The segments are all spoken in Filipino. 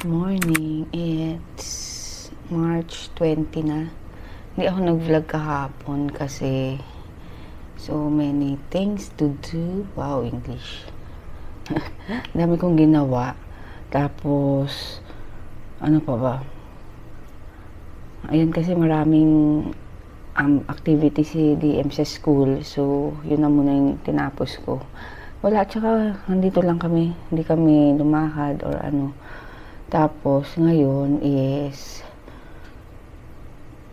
Morning. It's March 20 na. Hindi ako nag-vlog kahapon kasi so many things to do. Wow, English. Dami kong ginawa. Tapos, ano pa ba? Ayun kasi maraming activity si DM sa school. So, yun na muna yung tinapos ko. Wala, tsaka nandito lang kami. Hindi kami lumakad or ano. Tapos, ngayon is,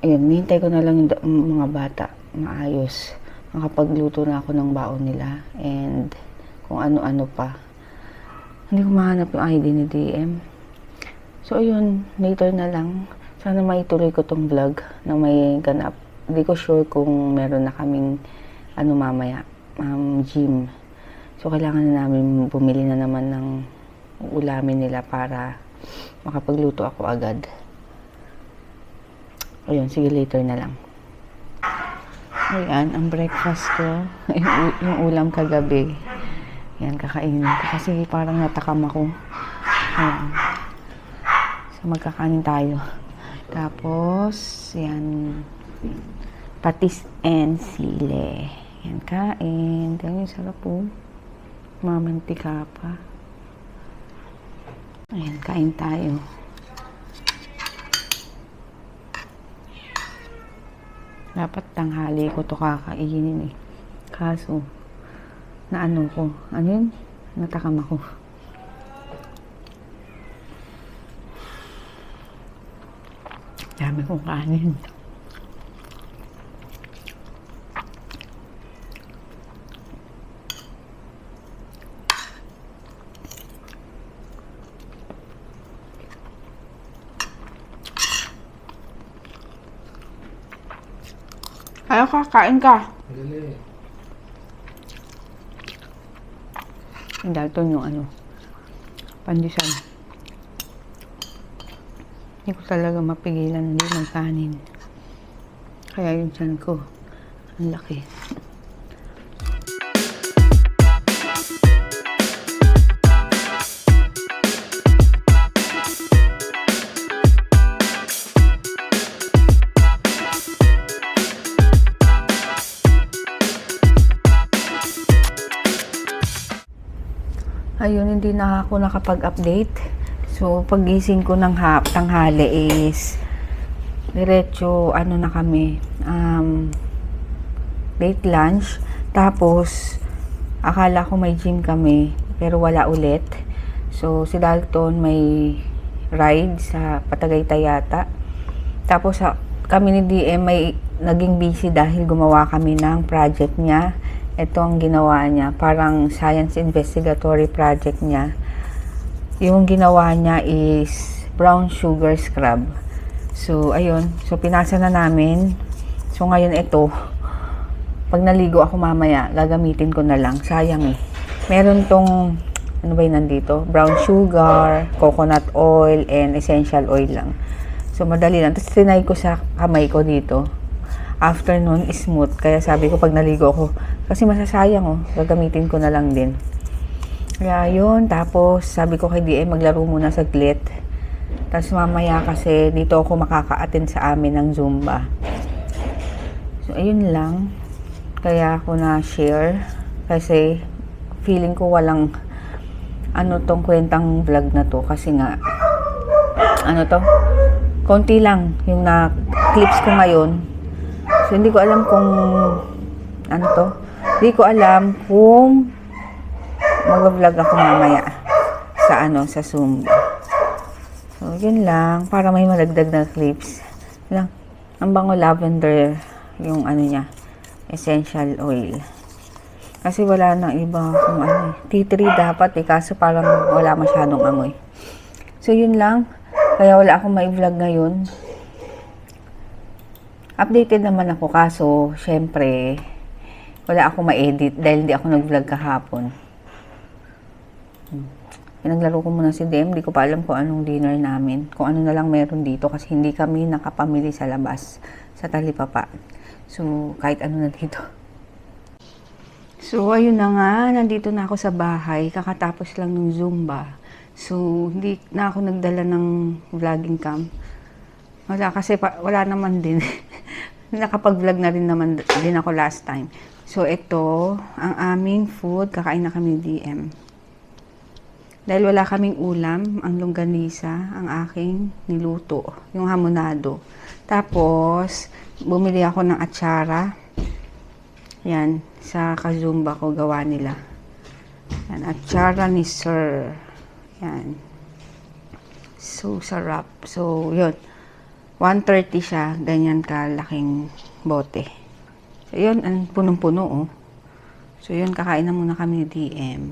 ayun, hintay ko na lang yung mga bata. Maayos. Makapagluto na ako ng baon nila. And, kung ano-ano pa. Hindi ko mahanap yung ID ni DM. So, ayun, later na lang. Sana maituloy ko tong vlog na may ganap. Hindi ko sure kung meron na kaming, mamaya, gym. So, kailangan na namin bumili na naman ng ulamin nila para makapagluto ako agad. Ayun, sige later na lang. Ayan, ang breakfast ko. yung ulam kagabi. Yan, kakainin ko. Kasi parang natakam ako. Ayan. So, magkakanin tayo. Tapos, yan. Patis and sile. Yan, kain. Tingnan yung sarap po. Mamantika pa. Ayan, kain tayo. Dapat tanghali ko to kakainin eh. Kaso, ano yun? Natakam ako. Dami kong kanin. Ayaw ka, kain ka. Dali. Ang dalton yung pandesal. Hindi ko talaga mapigilan hindi magkanin. Kaya yung tiyan ko, ang laki. Ayun, hindi na ako nakapag-update. So, pagising ko ng tanghali is diretso, na kami, late lunch. Tapos, akala ko may gym kami, pero wala ulit. So, si Dalton may ride sa Patagaytay yata. Tapos, kami ni DM may naging busy dahil gumawa kami ng project niya. Ito ang ginawa niya, parang science investigatory project niya. Yung ginawa niya is brown sugar scrub. So, ayun. So, pinasa na namin. So, ngayon ito, pag naligo ako mamaya, gagamitin ko na lang. Sayang eh. Meron tong, ano ba yun nandito? Brown sugar, coconut oil, and essential oil lang. So, madali lang. Tapos, tinay ko sa kamay ko dito. After nun, smooth. Kaya sabi ko, pag naligo ako, kasi masasayang gagamitin ko na lang din. Kaya yun, tapos sabi ko kay DM, maglaro muna saglit. Tapos mamaya kasi dito ako makaka-attend sa amin ng Zumba. So, ayun lang. Kaya ako na-share. Kasi feeling ko walang tong kwentang vlog na to. Kasi nga, konti lang yung na-clips ko ngayon. So, hindi ko alam kung hindi ko alam kung mag-vlog ako mamaya sa Zumba. So, yun lang. Para may malagdag na clips. Lang. Ang bango lavender yung niya. Essential oil. Kasi wala nang iba kung tea tree dapat kaso parang wala masyadong amoy. So, yun lang. Kaya wala akong may vlog ngayon. Updated naman ako kaso, syempre, wala akong ma-edit dahil hindi ako nag-vlog kahapon. Pinaglaro ko muna si DM, hindi ko pa alam kung anong dinner namin. Kung ano na lang meron dito kasi hindi kami nakapamili sa labas, sa Talipapa. So, kahit ano na dito. So, ayun na nga, nandito na ako sa bahay. Kakatapos lang ng Zumba. So, hindi na ako nagdala ng vlogging cam. Wala, kasi wala naman din. Nakapag-vlog na rin naman din ako last time. So, ito, ang aming food. Kakain na kami DM. Dahil wala kaming ulam, ang longganisa, ang aking niluto. Yung hamonado. Tapos, bumili ako ng atsara. Yan, sa Kazumba ko gawa nila. Yan, atsara ni Sir. Yan. So, sarap. So, yun. 130 siya. Ganyan kalaking bote. So, yun. Ang punong-puno, oh. So, yun. Kakain na muna kami ni DM.